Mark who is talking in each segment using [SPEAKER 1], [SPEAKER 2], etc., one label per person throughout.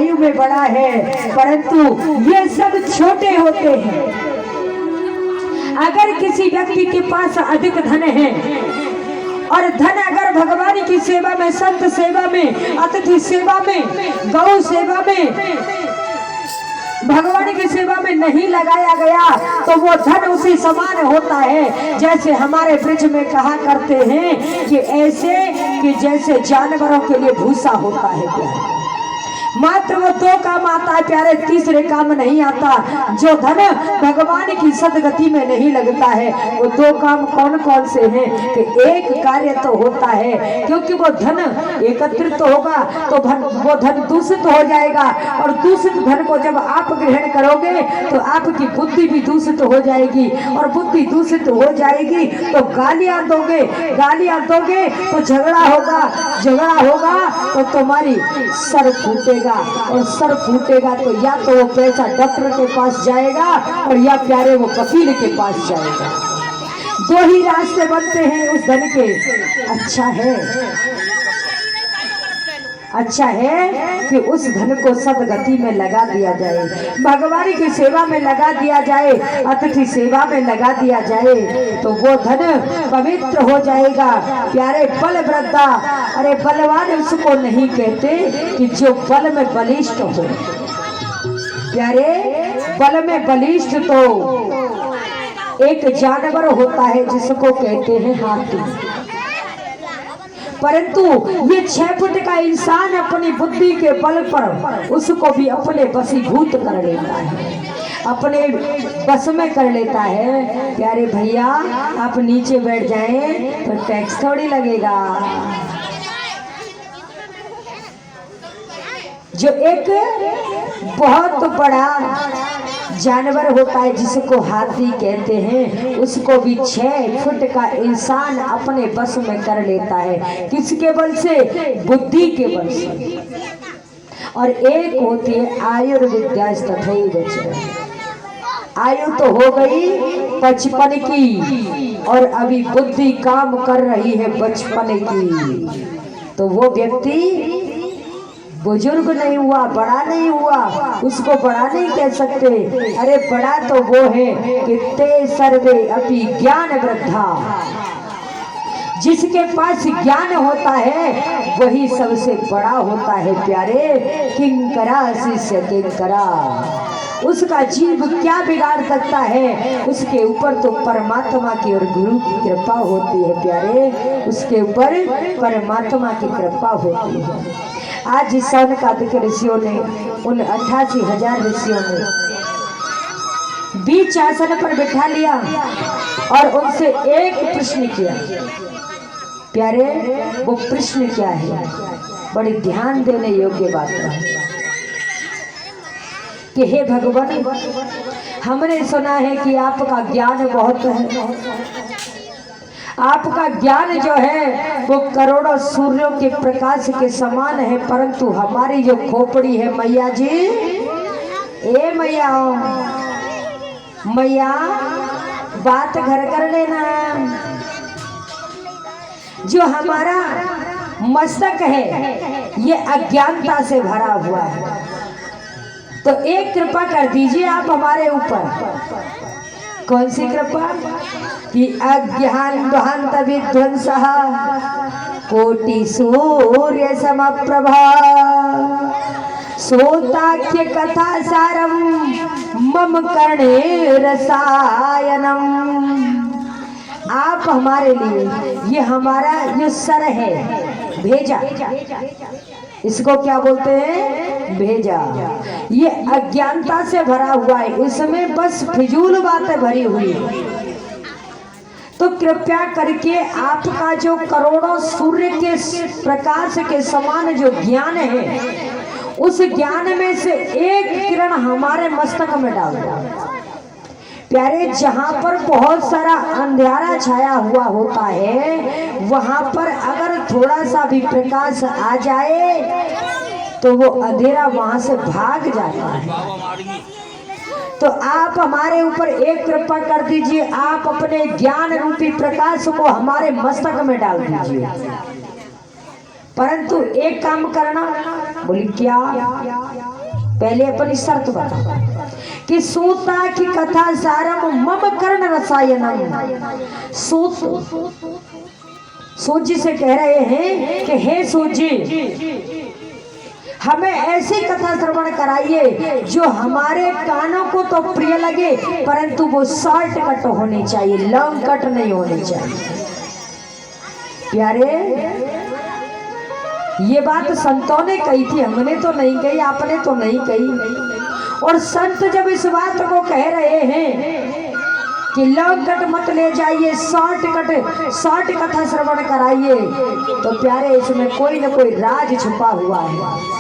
[SPEAKER 1] आयु में बड़ा है, परंतु ये सब छोटे होते हैं। अगर किसी व्यक्ति के पास अधिक धन है और धन अगर भगवान की सेवा में, संत सेवा में, अतिथि सेवा में, गौ सेवा में, भगवान की सेवा में नहीं लगाया गया तो वो धन उसी समान होता है। जैसे हमारे ब्रिज में कहा करते हैं कि ऐसे कि जैसे जानवरों के लिए भूसा होता है प्यारे, मात्र वो दो काम आता है प्यारे, तीसरे काम नहीं आता। जो धन भगवान की सदगति में नहीं लगता है वो दो काम कौन कौन से हैं कि एक कार्य तो होता है, क्योंकि वो धन एकत्रित तो होगा तो वो धन दूषित हो जाएगा, और दूषित धन को जब आप ग्रहण करोगे तो आपकी बुद्धि भी दूषित हो जाएगी, और बुद्धि दूषित हो जाएगी तो गालियां दोगे, गालियां दोगे तो झगड़ा होगा, झगड़ा होगा तो तुम्हारी सर फूटेगा, और सर फूटेगा तो या तो वो पैसा डॉक्टर के पास जाएगा और या प्यारे वो वकील के पास जाएगा। दो ही रास्ते बनते हैं उस धन के। अच्छा है कि उस धन को सदगति में लगा दिया जाए, भगवान की सेवा में लगा दिया जाए, अतिथि सेवा में लगा दिया जाए, तो वो धन पवित्र हो जाएगा प्यारे। बल वृद्धा, अरे बलवान उसको नहीं कहते कि जो बल में बलिष्ठ हो प्यारे, बल में बलिष्ठ तो एक जानवर होता है जिसको कहते हैं हाथी, परंतु ये 6 फुट का इंसान अपनी बुद्धि के बल पर उसको भी अपने वशीभूत कर लेता है, अपने बस में कर लेता है। प्यारे भैया आप नीचे बैठ जाएं तो टैक्स थोड़ी लगेगा। जो एक बहुत बड़ा जानवर होता है जिसको हाथी कहते हैं, उसको भी 6 फुट का इंसान अपने बस में कर लेता है। किसके बल से? बुद्धि के बल से। और एक होती है आयुर्विद्या तथैव च, आयु तो हो गई 55 की और अभी बुद्धि काम कर रही है 55 की, तो वो व्यक्ति बुजुर्ग नहीं हुआ, बड़ा नहीं हुआ, उसको बड़ा नहीं कह सकते। अरे बड़ा तो वो है कि ते सर्वे अपि ज्ञान वृद्धा, जिसके पास ज्ञान होता है वही सबसे बड़ा होता है प्यारे। किंकरा शिष्य किंकरा, उसका जीव क्या बिगाड़ सकता है? उसके ऊपर तो परमात्मा की और गुरु की कृपा होती है प्यारे, उसके ऊपर परमात्मा की कृपा होती है। आज इस सौनकादिक ऋषियों ने, उन 88,000 ऋषियों ने बीच आसन पर बिठा लिया और उनसे एक प्रश्न किया प्यारे। वो प्रश्न क्या है? बड़ी ध्यान देने योग्य बात है कि हे भगवान, हमने सुना है कि आपका ज्ञान बहुत है, आपका ज्ञान जो है वो करोड़ों सूर्यों के प्रकाश के समान है, परंतु हमारी जो खोपड़ी है मैया जी, ए मैया, मैया बात घर कर लेना। जो हमारा मस्तक है ये अज्ञानता से भरा हुआ है, तो एक कृपा कर दीजिए आप हमारे ऊपर। कौन सी कृपा? कि अज्ञान ध्वंत विध्वंसः कोटि सूर्य समप्रभा सोताख्य कथा सारम मम कर्णे रसायनम। आप हमारे लिए, ये हमारा ये सर है भेजा, इसको क्या बोलते हैं? भेजा। ये अज्ञानता से भरा हुआ है, इसमें बस फिजूल बातें भरी हुई है। तो कृपया करके आपका जो करोड़ों सूर्य के प्रकाश के समान जो ज्ञान है, उस ज्ञान में से एक किरण हमारे मस्तक में डाल दो प्यारे। जहाँ पर बहुत सारा अंधेरा छाया हुआ होता है, वहाँ पर अगर थोड़ा सा भी प्रकाश आ जाए तो वो अंधेरा वहाँ से भाग जाता है। तो आप हमारे ऊपर एक कृपा कर दीजिए, आप अपने ज्ञान रूपी प्रकाश को हमारे मस्तक में डाल दीजिए। परंतु एक काम करना। बोली क्या? पहले अपनी शर्त बता कि सूता की कथा सारम मम कर्ण रसायनम। सूत जी से कह रहे हैं कि हे सूत जी, हमें ऐसी कथा श्रवण कराइए जो हमारे कानों को तो प्रिय लगे, परंतु वो शॉर्ट कट होनी चाहिए, लॉन्ग कट नहीं होनी चाहिए। प्यारे, ये बात संतों ने कही थी, हमने तो नहीं कही, आपने तो नहीं कही। और संत जब इस बात को कह रहे हैं कि लॉन्ग कट मत ले जाइए, शॉर्ट कथा श्रवण कराइए, तो प्यारे इसमें कोई न कोई राज छुपा हुआ है।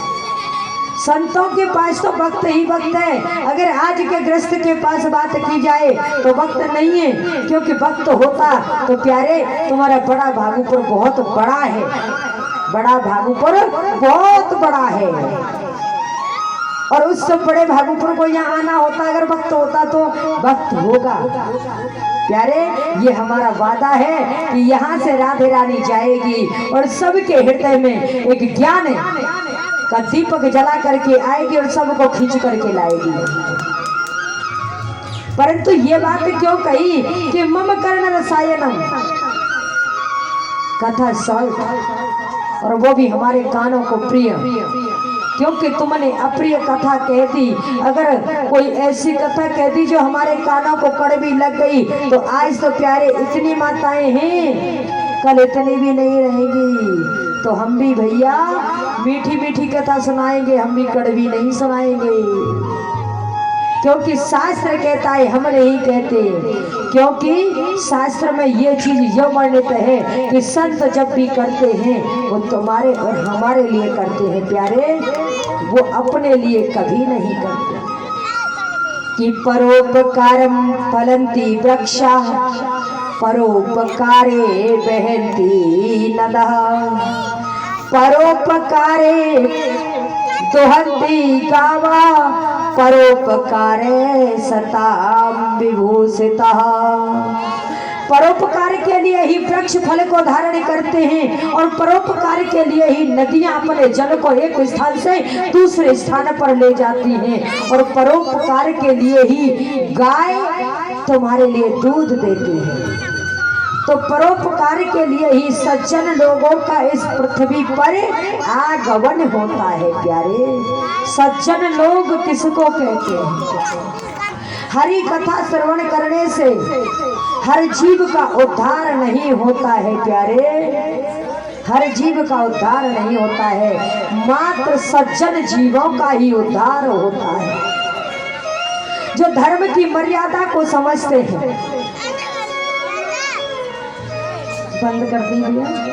[SPEAKER 1] संतों के पास तो वक्त ही वक्त है। अगर आज के गृहस्थ के पास बात की जाए तो वक्त नहीं है, क्योंकि वक्त होता तो प्यारे तुम्हारा बड़ा भागुपुर बहुत बड़ा है, बड़ा भागुपुर बहुत बड़ा है, और उस सब बड़े भागुपुर को यहाँ आना होता, अगर वक्त होता तो वक्त होगा। प्यारे, ये हमारा वादा है कि यहाँ से राधे रानी जाएगी और सबके हृदय में एक ज्ञान का दीपक जला करके आएगी और सबको खींच करके लाएगी। परंतु ये बात क्यों कही कि मम कर्ण रसायनम, कथा सॉल्ट, और वो भी हमारे कानों को प्रिय, क्योंकि तुमने अप्रिय कथा कह दी। अगर कोई ऐसी कथा कह दी जो हमारे कानों को कड़वी लग गई, तो आज तो प्यारे इतनी माताएं हैं, कल इतनी भी नहीं रहेंगी। तो हम भी भैया मीठी मीठी कथा सुनाएंगे, हम भी कड़वी नहीं सुनाएंगे, क्योंकि शास्त्र कहता है, हम नहीं कहते। क्योंकि शास्त्र में ये चीज यो वर्णित है कि संत जब भी करते हैं वो तुम्हारे और हमारे लिए करते हैं प्यारे, वो अपने लिए कभी नहीं करते। कि परोपकारम फलंती वृक्षा परोपकारे बहन्ति नदः, परोपकारे दुहन्ति गावा परोपकारे सताम विभूषितः। परोपकार के लिए ही वृक्ष फल को धारण करते हैं, और परोपकार के लिए ही नदियां अपने जल को एक स्थान से दूसरे स्थान पर ले जाती हैं, और परोपकार के लिए ही गाय तुम्हारे लिए दूध देती है। तो परोपकार के लिए ही सज्जन लोगों का इस पृथ्वी पर आगमन होता है प्यारे। सज्जन लोग किसको कहते हैं? हरि कथा श्रवण करने से हर जीव का उद्धार नहीं होता है प्यारे, हर जीव का उद्धार नहीं होता है, मात्र सज्जन जीवों का ही उद्धार होता है, जो धर्म की मर्यादा को समझते हैं। बंद कर दीजिए।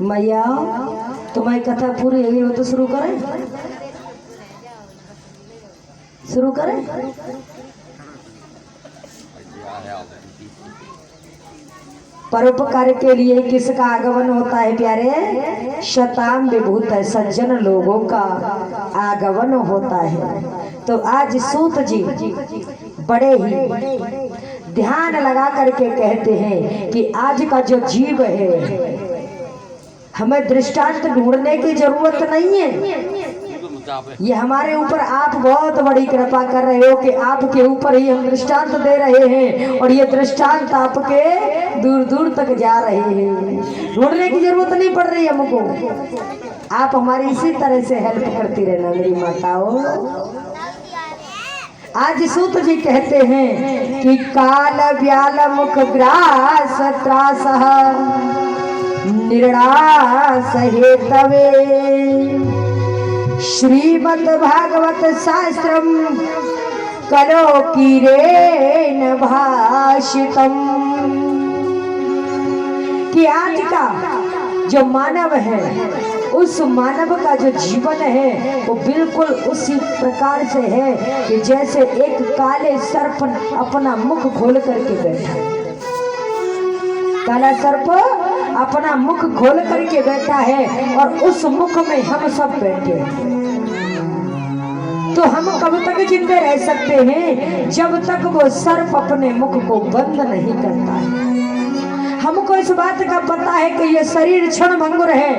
[SPEAKER 1] मैया तुम्हारी कथा पूरी हुई हो तो शुरू करें, शुरू करें। परोपकार के लिए किसका आगमन होता है प्यारे? शताम विभूत है, सज्जन लोगों का आगमन होता है। तो आज सूत जी बड़े ही ध्यान लगा करके कहते हैं कि आज का जो जीव है, हमें दृष्टांत ढूंढने की जरूरत नहीं है। ये हमारे ऊपर आप बहुत बड़ी कृपा कर रहे हो कि आपके ऊपर ही हम दृष्टांत दे रहे हैं, और ये दृष्टांत आपके दूर दूर तक जा रहे हैं। ढूंढने की जरूरत नहीं पड़ रही हमको, आप हमारी इसी तरह से हेल्प करती रहना मेरी माताओं। आज सूत जी कहते हैं कि काल व्याल मुख ग्रास त्रासः निर्णास हेतवे श्रीमद् भागवत शास्त्रम कलो कीरेन भाषितम। कि आज का जो मानव है, उस मानव का जो जीवन है वो बिल्कुल उसी प्रकार से है कि जैसे एक काले सर्प अपना मुख खोल करके बैठा है। काला सर्प अपना मुख खोल करके बैठा है और उस मुख में हम सब बैठे हैं। तो हम कब तक जिंदे रह सकते हैं? जब तक वो सर्प अपने मुख को बंद नहीं करता है। हमको इस बात का पता है कि ये शरीर क्षण भंगुर है।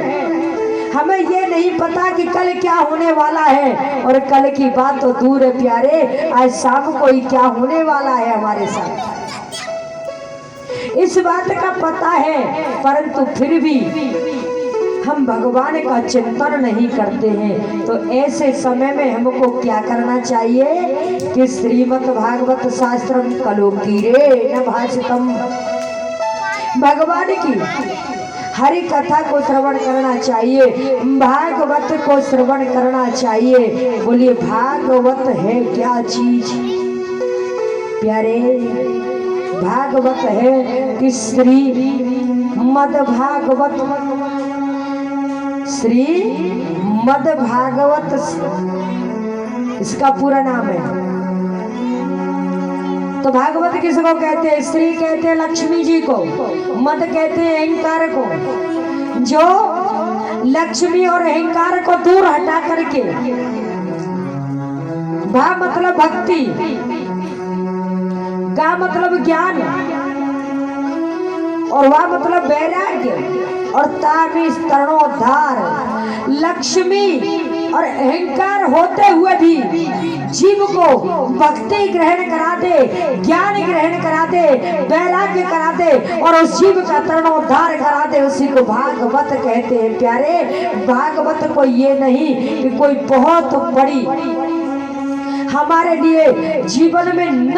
[SPEAKER 1] हमें ये नहीं पता कि कल क्या होने वाला है, और कल की बात तो दूर है प्यारे, आज शाम को ही क्या होने वाला है हमारे साथ, इस बात का पता है। परंतु फिर भी हम भगवान का चिंतन नहीं करते हैं। तो ऐसे समय में हमको क्या करना चाहिए कि श्रीमद् भागवत शास्त्रम कलोकीरे न भाषितम, भगवान की हरि कथा को श्रवण करना चाहिए, भागवत को श्रवण करना चाहिए। बोलिए भागवत है क्या चीज प्यारे? भागवत है कि श्रीमद् भागवत, श्रीमद् भागवत इसका पूरा नाम है। तो भागवत किसको कहते हैं? श्री कहते हैं लक्ष्मी जी को, मद कहते हैं अहंकार को। जो लक्ष्मी और अहंकार को दूर हटा करके, भा मतलब भक्ति, गा मतलब ज्ञान, और वाह मतलब वैराग्य, और ताबिस तरणोद्धार। लक्ष्मी और अहंकार होते हुए भी जीव को भक्ति ग्रहण करा दे, ज्ञान ग्रहण करा दे, वैराग्य करा दे, और उस जीव का तरणोद्धार करा दे, उसी को भागवत कहते हैं प्यारे। भागवत को ये नहीं कि कोई बहुत बड़ी हमारे लिए जीवन में न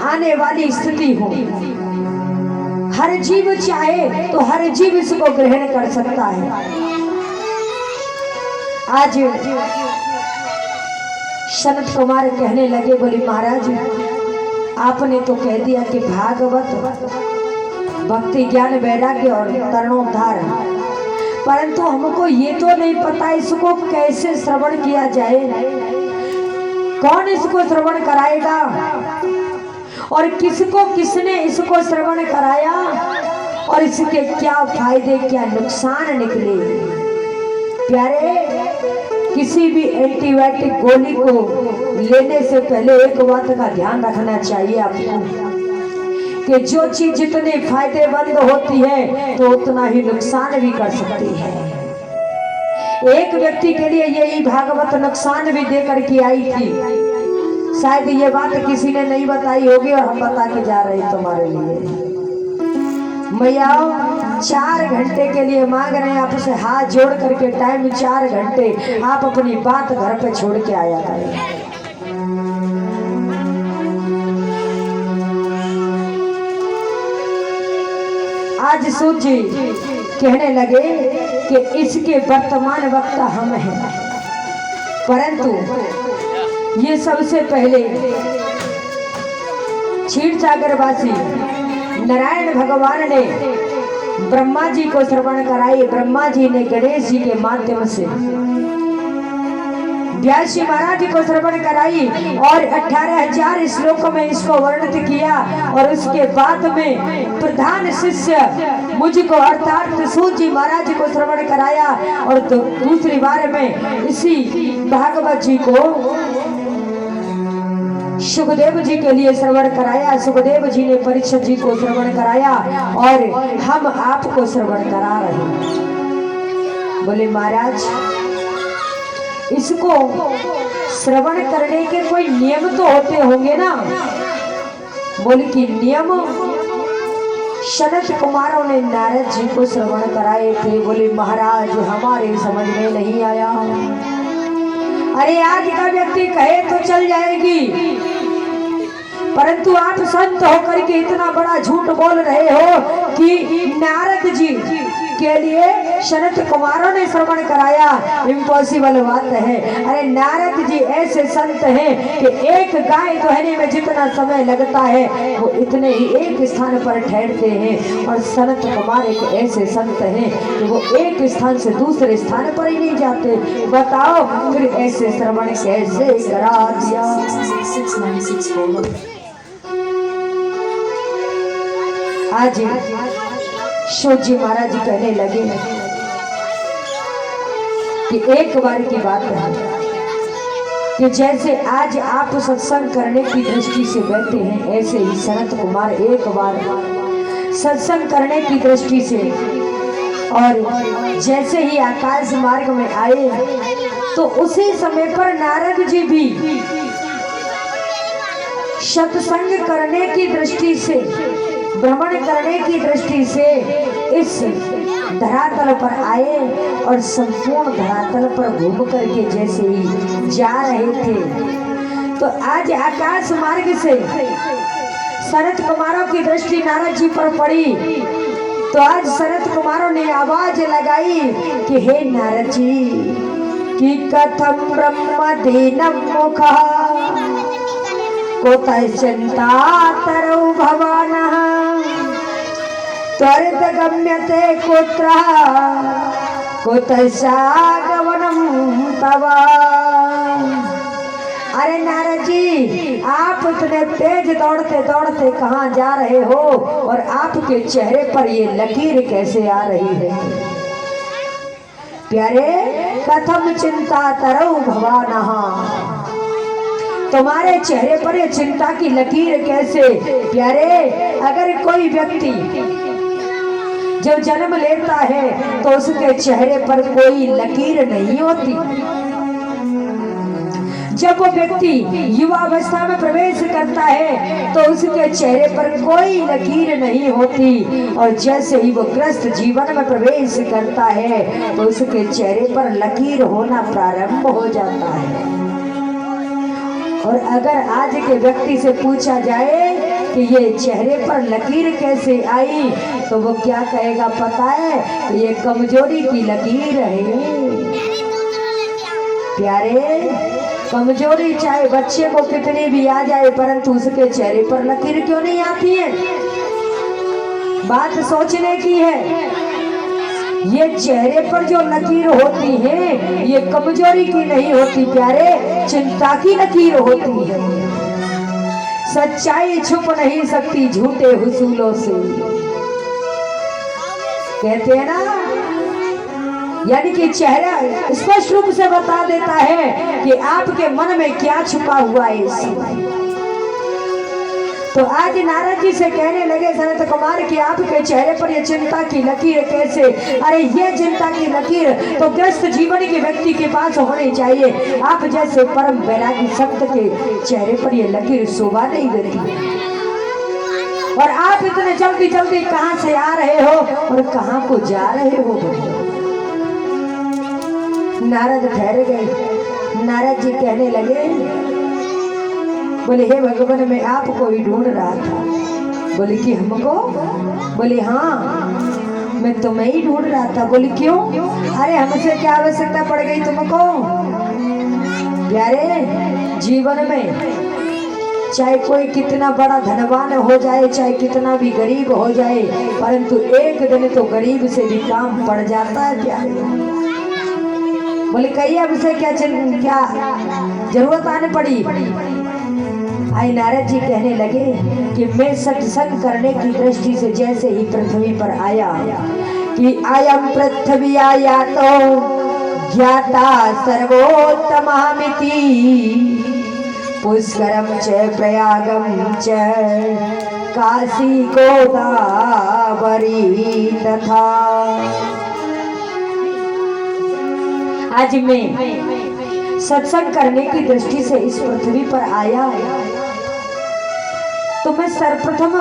[SPEAKER 1] आने वाली स्थिति हो। हर जीव चाहे तो हर जीव इसको ग्रहण कर सकता है। आज सनत कुमार कहने लगे, बोले महाराज आपने तो कह दिया कि भागवत भक्ति ज्ञान वैराग्य और तरणोद्धार, परंतु हमको ये तो नहीं पता इसको कैसे श्रवण किया जाए, कौन इसको श्रवण कराएगा, और किसको किसने इसको श्रवण कराया, और इसके क्या फायदे क्या नुकसान निकले। प्यारे किसी भी एंटीबायोटिक गोली को लेने से पहले एक बात का ध्यान रखना चाहिए आपको कि जो चीज जितने फायदेमंद होती है तो उतना ही नुकसान भी कर सकती है। एक व्यक्ति के लिए यही भागवत नुकसान भी देकर के आई थी। शायद ये बात किसी ने नहीं बताई होगी और हम बता के जा रहे हैं तुम्हारे लिए। मैया 4 घंटे के लिए मांग रहे हैं आपसे, हाथ जोड़ करके टाइम 4 घंटे, आप अपनी बात घर पे छोड़ के आया करें। आज सूजी कहने लगे कि इसके वर्तमान वक्ता हम हैं, परंतु ये सबसे पहले क्षीरसागरवासी नारायण भगवान ने ब्रह्मा जी को श्रवण कराई। ब्रह्मा जी ने गणेश जी के माध्यम से व्यास जी महाराज जी को श्रवण कराई और 18,000 श्लोकों में इसको वर्णित किया। और उसके बाद में प्रधान शिष्य मुझको अर्थात सूत जी महाराज जी को श्रवण कराया। और दूसरी बार में इसी भागवत जी को सुखदेव जी के लिए श्रवण कराया। सुखदेव जी ने परीक्षित जी को श्रवण कराया और हम आपको श्रवण करा रहे हैं। बोले महाराज इसको श्रवण करने के कोई नियम तो होते होंगे ना। बोले कि नियम सनत कुमारों ने नारद जी को श्रवण कराए थे। बोले महाराज हमारे समझ में नहीं आया। अरे आज का व्यक्ति कहे तो चल जाएगी, परंतु आप संत होकर के इतना बड़ा झूठ बोल रहे हो कि नारद जी के लिए सनत कुमारों ने श्रवण कराया। इम्पॉसिबल बात है। अरे नारद जी ऐसे संत हैं कि एक गाय दोहने में जितना समय लगता है वो इतने ही एक स्थान पर ठहरते हैं। और सनत कुमार एक ऐसे संत हैं कि वो एक स्थान से दूसरे स्थान पर ही नहीं जाते। बताओ फिर ऐसे श्रवण कैसे करा दिया। आज शिव जी महाराज कहने लगे कि एक बार की बात है कि जैसे आज आप सत्संग करने की दृष्टि से बैठे हैं, ऐसे ही सनत कुमार एक बार सत्संग करने की दृष्टि से और जैसे ही आकाश मार्ग में आए तो उसी समय पर नारद जी भी सत्संग करने की दृष्टि से, भ्रमण करने की दृष्टि से इस धरातल पर आए और संपूर्ण धरातल पर घूम करके जैसे ही जा रहे थे तो आज आकाश मार्ग से सनत कुमारों की दृष्टि नारद जी पर पड़ी। तो आज सनत कुमारों ने आवाज लगाई कि हे नारद जी कि कथम ब्रह्म दीनम मुखा कोतः चिंता तरौ भवानः त्वरित गम्यते कुत्र कुतः सागवनम तव। अरे नारद जी, आप इतने तेज दौड़ते दौड़ते कहाँ जा रहे हो और आपके चेहरे पर ये लकीर कैसे आ रही है? प्यारे, कथम चिंता तरौ भवानः, तुम्हारे चेहरे पर ये चिंता की लकीर कैसे? प्यारे, अगर कोई व्यक्ति जब जन्म लेता है तो उसके चेहरे पर कोई लकीर नहीं होती। जब वो व्यक्ति युवा अवस्था में प्रवेश करता है तो उसके चेहरे पर कोई लकीर नहीं होती और जैसे ही वो ग्रस्त जीवन में प्रवेश करता है तो उसके चेहरे पर लकीर होना प्रारंभ हो जाता है। और अगर आज के व्यक्ति से पूछा जाए कि ये चेहरे पर लकीर कैसे आई तो वो क्या कहेगा पता है? तो ये कमजोरी की लकीर है। प्यारे, कमजोरी चाहे बच्चे को कितनी भी आ जाए परंतु उसके चेहरे पर लकीर क्यों नहीं आती है? बात सोचने की है। ये चेहरे पर जो लकीर होती है ये कमजोरी की नहीं होती प्यारे, चिंता की लकीर होती है। सच्चाई छुप नहीं सकती झूठे हुसूलों से, कहते हैं ना। यानी कि चेहरा स्पष्ट रूप से बता देता है कि आपके मन में क्या छुपा हुआ है। तो आज नारद जी से कहने लगे सनत कुमार कि आपके चेहरे पर ये चिंता की लकीर कैसे? अरे ये चिंता की लकीर तो ग्रस्त जीवन के व्यक्ति के पास होनी चाहिए। आप जैसे परम वैरागी संत के चेहरे पर ये लकीर शोभा नहीं देती। और आप इतने जल्दी जल्दी कहाँ से आ रहे हो और कहाँ को जा रहे हो? नारद ठहर गए। नारद जी कहने लगे, बोले हे भगवान, मैं आपको ही ढूंढ रहा था। बोले कि हमको? बोले हाँ, मैं तुम्हें ही ढूंढ रहा था। बोले क्यों? अरे हमसे क्या आवश्यकता पड़ गई तुमको? प्यारे, जीवन में चाहे कोई कितना बड़ा धनवान हो जाए, चाहे कितना भी गरीब हो जाए, परंतु एक दिन तो गरीब से भी काम पड़ जाता है प्यारे। बोले कहिए अब से क्या जरूरत आने पड़ी? आई नारद जी कहने लगे कि मैं सत्संग करने की दृष्टि से जैसे ही पृथ्वी पर आया कि आयम पृथ्वी आया तो ज्ञाता सर्वोत्तमामिति पुष्करम च प्रयागम च काशी गोदावरी तथा। आज मैं सत्संग करने की दृष्टि से इस पृथ्वी पर आया तो मैं सर्वप्रथम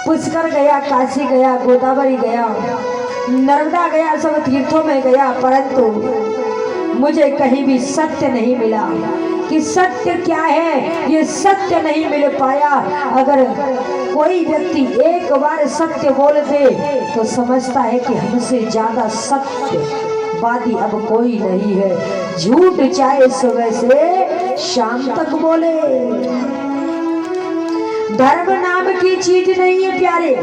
[SPEAKER 1] पुष्कर गया, काशी गया, गोदावरी गया, नर्मदा गया, सब तीर्थों में गया, परंतु मुझे कहीं भी सत्य नहीं मिला कि सत्य क्या है। ये सत्य नहीं मिल पाया। अगर कोई व्यक्ति एक बार सत्य बोल दे तो समझता है कि हमसे ज्यादा सत्यवादी अब कोई नहीं है। झूठ चाहे सुबह से शाम तक बोले। धर्म नाम की चीज नहीं है प्यारे,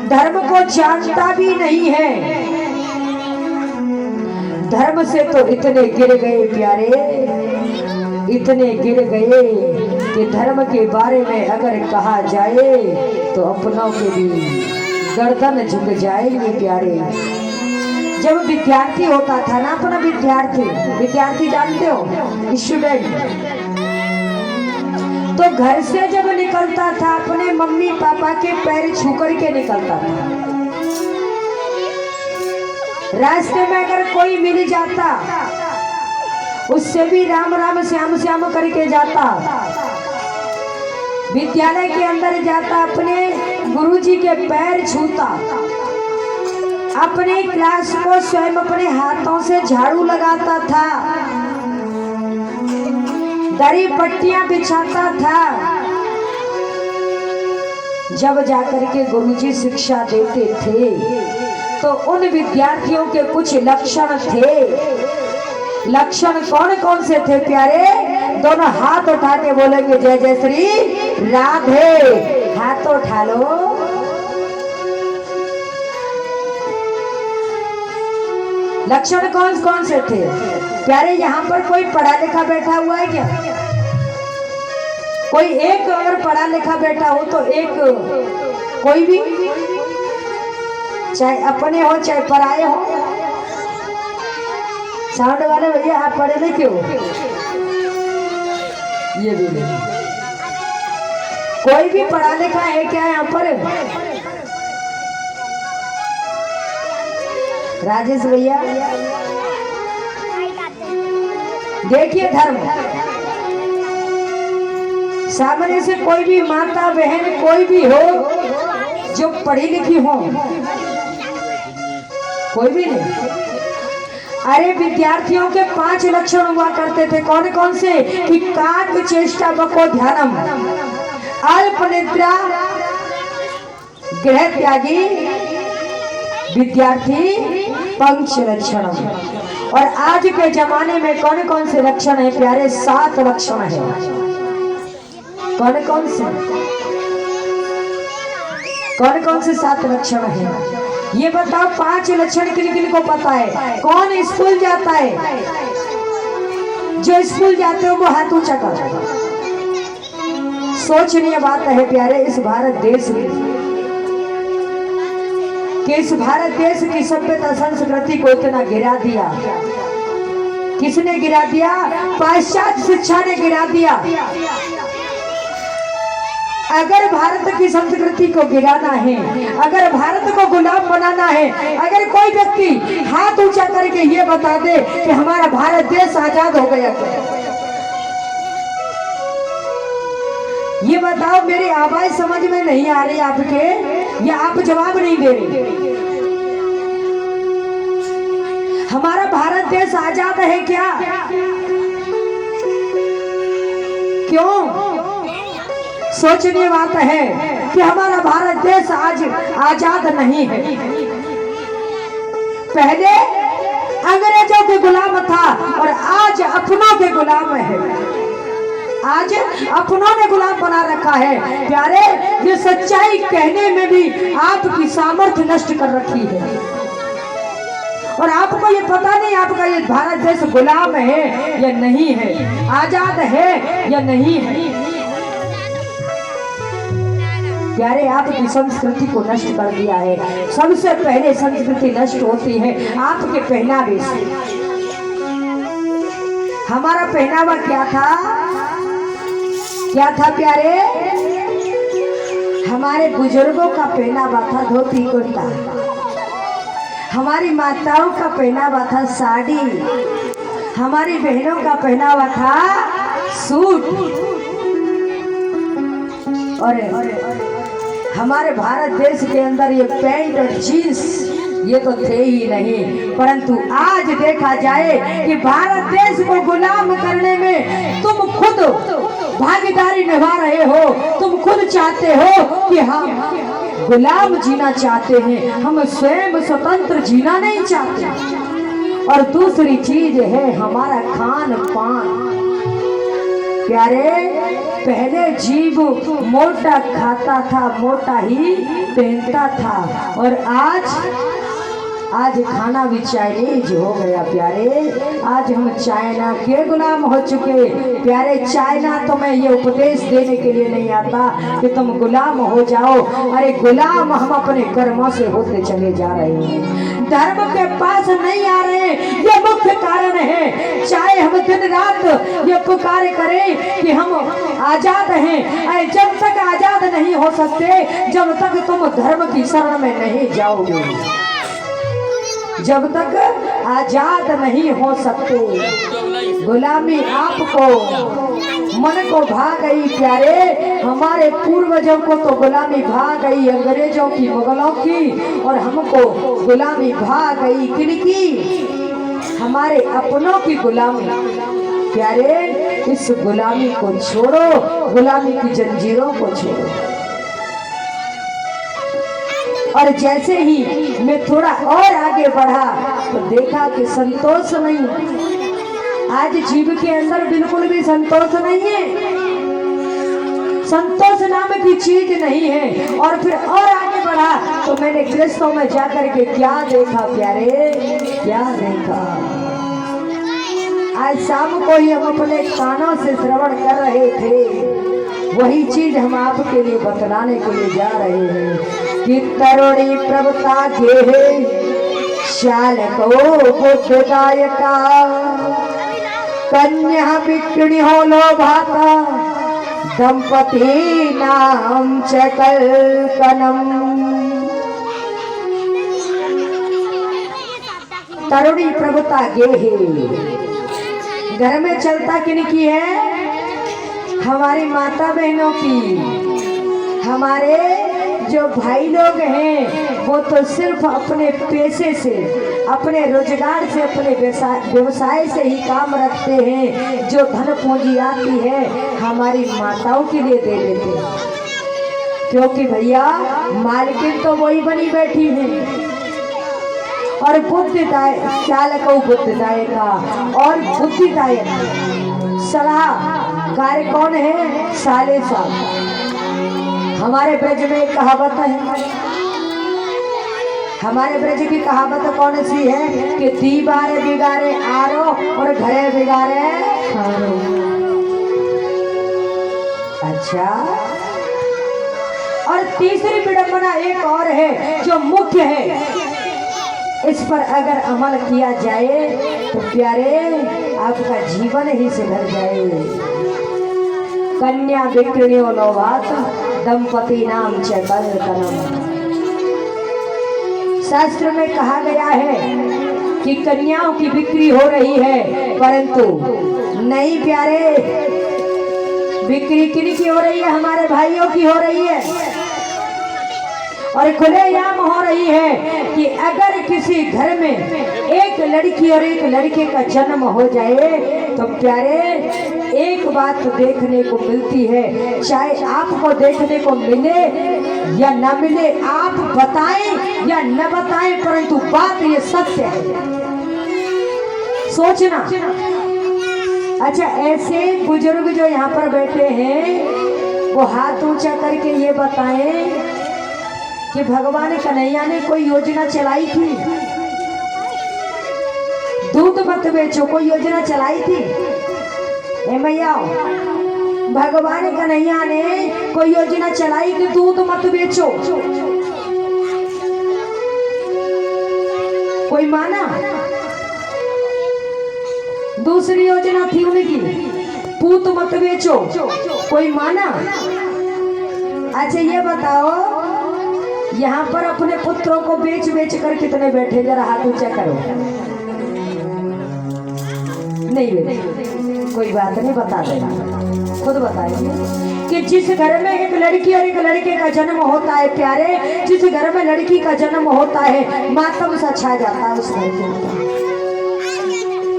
[SPEAKER 1] धर्म को जानता भी नहीं है। धर्म से तो इतने गिर गए प्यारे, इतने गिर गए कि धर्म के बारे में अगर कहा जाए तो अपनों के भी गर्दन झुक जाएंगे प्यारे। जब विद्यार्थी होता था ना, अपना विद्यार्थी जानते हो, स्टूडेंट, तो घर से जब निकलता था अपने मम्मी पापा के पैर छू करके निकलता था। रास्ते में अगर कोई मिल जाता उससे भी राम राम श्याम श्याम करके जाता। विद्यालय के अंदर जाता अपने गुरुजी के पैर छूता। अपने क्लास को स्वयं अपने हाथों से झाड़ू लगाता था, दरी पट्टियां बिछाता था। जब जाकर के गुरुजी शिक्षा देते थे तो उन विद्यार्थियों के कुछ लक्षण थे। लक्षण कौन कौन से थे प्यारे? दोनों हाथ उठा के बोलेंगे जय जय श्री राधे। हाथ उठा लो। लक्षण कौन कौन से थे प्यारे? यहाँ पर कोई पढ़ा लिखा बैठा हुआ है क्या? कोई एक अगर पढ़ा लिखा बैठा हो तो एक, कोई भी, चाहे अपने हो चाहे पराए हो। साउंड वाले भैया आप पढ़े लिखे हो? ये भी नहीं। कोई भी पढ़ा लिखा है क्या यहाँ पर? राजेश भैया देखिए, धर्म सामने से कोई भी माता बहन कोई भी हो जो पढ़ी लिखी हो, कोई भी नहीं। अरे विद्यार्थियों के 5 लक्षण हुआ करते थे। कौन कौन से? कि काक चेष्टा बको ध्यानम, अल्प निद्रा, गृह त्यागी, विद्यार्थी, पंच लक्षणम। और आज के जमाने में कौन कौन से लक्षण है प्यारे? 7 लक्षण है। कौन कौन से 7 लक्षण है? ये बताओ, 5 लक्षण किन किन को पता है? कौन स्कूल जाता है? जो स्कूल जाते हो वो हाथ ऊंचा कर। सोचनीय बात है प्यारे इस भारत देश में कि इस भारत देश की सभ्यता संस्कृति को इतना गिरा दिया। किसने गिरा दिया? पाश्चात्य शिक्षा ने गिरा दिया। अगर भारत की संस्कृति को गिराना है, अगर भारत को गुलाम बनाना है, अगर कोई व्यक्ति हाथ ऊंचा करके ये बता दे कि हमारा भारत देश आजाद हो गया, ये बताओ, मेरी आवाज समझ में नहीं आ रही आपके, या आप जवाब नहीं दे रहे? हमारा भारत देश आजाद है क्या? क्यों? सोचनीय बात है कि हमारा भारत देश आज आजाद नहीं है। पहले अंग्रेजों के गुलाम था और आज अपनों के गुलाम है। आज अपनों ने गुलाम बना रखा है प्यारे। ये सच्चाई कहने में भी आपकी सामर्थ्य नष्ट कर रखी है और आपको ये पता नहीं आपका ये भारत देश गुलाम है या नहीं है, आजाद है या नहीं है। प्यारे आपकी संस्कृति को नष्ट कर दिया है। सबसे पहले संस्कृति नष्ट होती है आपके पहनावे से। हमारा पहनावा क्या था? क्या था प्यारे? हमारे बुजुर्गों का पहनावा था धोती कुर्ता, हमारी माताओं का पहनावा था साड़ी, हमारी बहनों का पहनावा था सूट, और हमारे भारत देश के अंदर ये पैंट और जीन्स ये तो थे ही नहीं। परंतु आज देखा जाए कि भारत देश को गुलाम करने में तुम खुद भागीदारी निभा रहे हो। तुम खुद चाहते हो कि हम गुलाम जीना चाहते हैं, हम स्वयं स्वतंत्र जीना नहीं चाहते। और दूसरी चीज है हमारा खान पान। प्यारे पहले जीव मोटा खाता था, मोटा ही पहनता था, और आज आज खाना भी चाइनीज हो गया प्यारे। आज हम चाइना के गुलाम हो चुके प्यारे। चाइना तुम्हें ये उपदेश देने के लिए नहीं आता कि तुम गुलाम हो जाओ। अरे गुलाम हम अपने कर्मों से होते चले जा रहे हैं, धर्म के पास नहीं आ रहे। ये मुख्य कारण है। चाहे हम दिन रात ये पुकार करें कि हम आजाद हैं, अरे जब तक आजाद नहीं हो सकते जब तक तुम धर्म की शरण में नहीं जाओगे, जब तक आजाद नहीं हो सकते। गुलामी आपको मन को भा गई प्यारे। हमारे पूर्वजों को तो गुलामी भा गई अंग्रेजों की, मुगलों की, और हमको गुलामी भा गई किनकी? हमारे अपनों की गुलामी। प्यारे इस गुलामी को छोड़ो, गुलामी की जंजीरों को छोड़ो। और जैसे ही मैं थोड़ा और आगे बढ़ा तो देखा कि संतोष नहीं। आज जीव के अंदर बिल्कुल भी संतोष नहीं है, संतोष नाम की चीज नहीं है। और फिर और आगे बढ़ा तो मैंने गृहस्थों में जाकर के क्या देखा प्यारे, क्या देखा। आज शाम को ही हम अपने कानों से श्रवण कर रहे थे, वही चीज हम आपके लिए बतलाने के लिए जा रहे हैं कि तरुणी प्रभुता के शाल को बुद्धदायका कन्या बिक्री हो लो भाता दंपति नाम चकल कनम। तरुणी प्रभुता गे घर में चलता किनकी है? हमारी माता बहनों की। हमारे जो भाई लोग हैं वो तो सिर्फ अपने पैसे से, अपने रोजगार से, अपने व्यवसाय से ही काम रखते हैं। जो धन पूंजी आती है हमारी माताओं के लिए दे देते हैं, क्योंकि भैया मालकिन तो वही बनी बैठी है। और बुद्धिदायक चालको बुद्धिदायका और बुद्धिदायक सलाह कार्य कौन है? साले साल। हमारे ब्रज में एक कहावत है, हमारे ब्रज की कहावत कौन सी है कि दीवारे बिगाड़े आरो और घरे बिगाड़े खारो। अच्छा, और तीसरी विडंबना एक और है जो मुख्य है। इस पर अगर अमल किया जाए तो प्यारे आपका जीवन ही सुधर जाए। कन्या बिक्रियो लोभात दंपति नाम चकल कनम। शास्त्र में कहा गया है कि कन्याओं की बिक्री हो रही है, परंतु नहीं प्यारे, बिक्री किनकी हो रही है? हमारे भाइयों की हो रही है। और खुलेआम हो रही है कि अगर किसी घर में एक लड़की और एक लड़के का जन्म हो जाए तो प्यारे एक बात देखने को मिलती है, चाहे आपको देखने को मिले या न मिले, आप बताएं या न बताएं, परंतु बात ये सत्य है। सोचना। अच्छा, ऐसे बुजुर्ग जो यहाँ पर बैठे हैं वो हाथ ऊंचा करके ये बताएं कि भगवान कन्हैया ने कोई योजना चलाई थी? दूध मत बेचो, कोई योजना चलाई थी? ए भैया, भगवान कन्हैया ने कोई योजना चलाई कि दूध मत बेचो? कोई माना? दूसरी योजना थी उनकी, पूत मत बेचो, कोई माना? अच्छा ये बताओ, यहाँ पर अपने पुत्रों को बेच बेच कर कितने बैठे? जरा हाथ ऊंचा करो। नहीं बेटे, कोई बात नहीं, बता देना, खुद बताइए कि जिस घर में एक लड़की और एक लड़के का जन्म होता है प्यारे, जिस घर में लड़की का जन्म होता है मातम सा छा जाता है उस घर के ऊपर।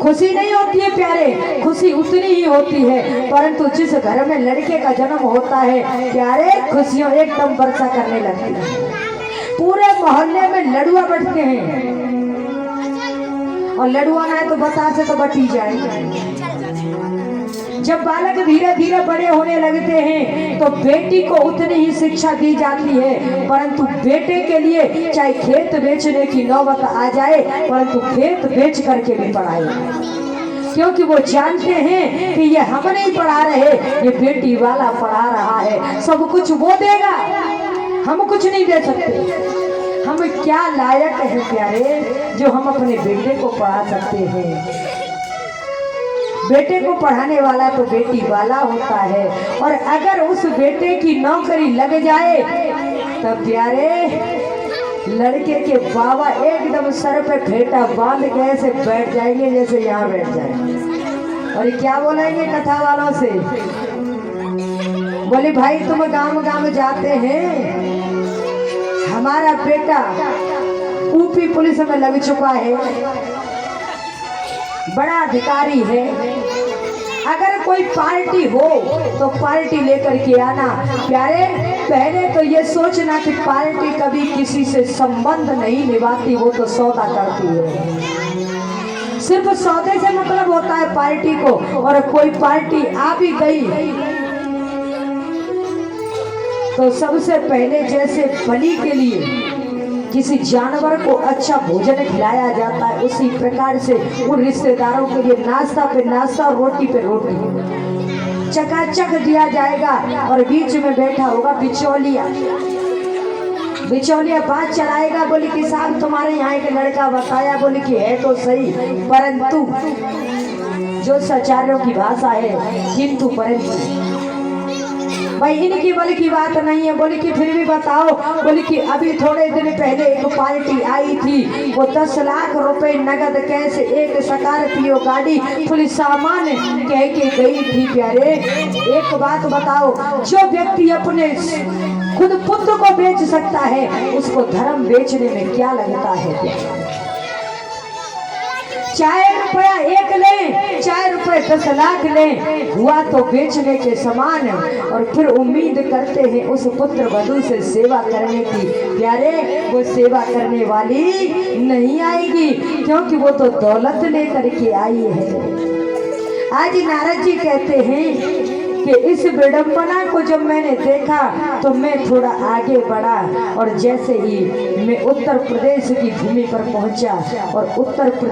[SPEAKER 1] खुशी नहीं होती है प्यारे, खुशी उतनी ही होती है, परंतु जिस घर में लड़के का जन्म होता है प्यारे, खुशियां एकदम वर्षा करने लगती है। पूरे मोहल्ले में लड़ुआ बैठते हैं, और लड़ुआ ना है तो बतासे तो बटी जाएंगे। जब बालक धीरे धीरे बड़े होने लगते हैं तो बेटी को उतनी ही शिक्षा दी जाती है, परंतु बेटे के लिए चाहे खेत बेचने की नौबत आ जाए परंतु खेत बेच करके भी पढ़ाए, क्योंकि वो जानते हैं कि ये हम नहीं पढ़ा रहे, ये बेटी वाला पढ़ा रहा है, सब कुछ वो देगा, हम कुछ नहीं दे सकते। हम क्या लायक हैं प्यारे जो हम अपने बेटे को पढ़ा सकते हैं। बेटे को पढ़ाने वाला तो बेटी वाला होता है, और अगर उस बेटे की नौकरी लग जाए तब प्यारे लड़के के बाबा एकदम सर पे फेटा बांध के ऐसे बैठ जाएंगे जैसे यहाँ बैठ जाए, और क्या बोलेंगे कथा वालों से, बोले भाई तुम गांव गांव जाते हैं, हमारा बेटा यूपी पुलिस में लग चुका है, बड़ा अधिकारी है, अगर कोई पार्टी हो तो पार्टी लेकर के आना। प्यारे पहले तो ये सोचना कि पार्टी कभी किसी से संबंध नहीं निभाती, वो तो सौदा करती है, सिर्फ सौदे से मतलब होता है पार्टी को, और कोई पार्टी आ भी गई तो सबसे पहले जैसे बलि के लिए किसी जानवर को अच्छा भोजन खिलाया जाता है, उसी प्रकार से उन रिश्तेदारों के लिए नाश्ता पे नाश्ता, रोटी पे रोटी चकाचक दिया जाएगा, और बीच में बैठा होगा बिचौलिया, बिचौलिया बात चलाएगा, बोले कि साहब तुम्हारे यहाँ एक लड़का बताया, बोले कि है तो सही, परंतु जो सचारों की भाषा है किंतु परंतु, भाई इनकी बोले की बात नहीं है, बोले कि फिर भी बताओ, बोले कि अभी थोड़े दिन पहले एक पार्टी आई थी, वो 10 लाख रुपए नगद कैश, एक स्कॉर्पियो गाड़ी, पुलिस सामान कह के गई थी। प्यारे एक बात बताओ, जो व्यक्ति अपने खुद पुत्र को बेच सकता है उसको धर्म बेचने में क्या लगता है। चाहे रुपया 1 ले, चाहे रुपए 10 लाख ले, हुआ तो बेचने के समान, और फिर उम्मीद करते हैं उस पुत्र वधू से सेवा करने की। प्यारे वो सेवा करने वाली नहीं आएगी, क्योंकि वो तो दौलत लेकर के आई है। आज नारद जी कहते हैं कि इस विडंबना को जब मैंने देखा तो मैं थोड़ा आगे बढ़ा, और जैसे ही मैं उत्तर प्रदेश की भूमि पर पहुंचा और उत्तर प्रदेश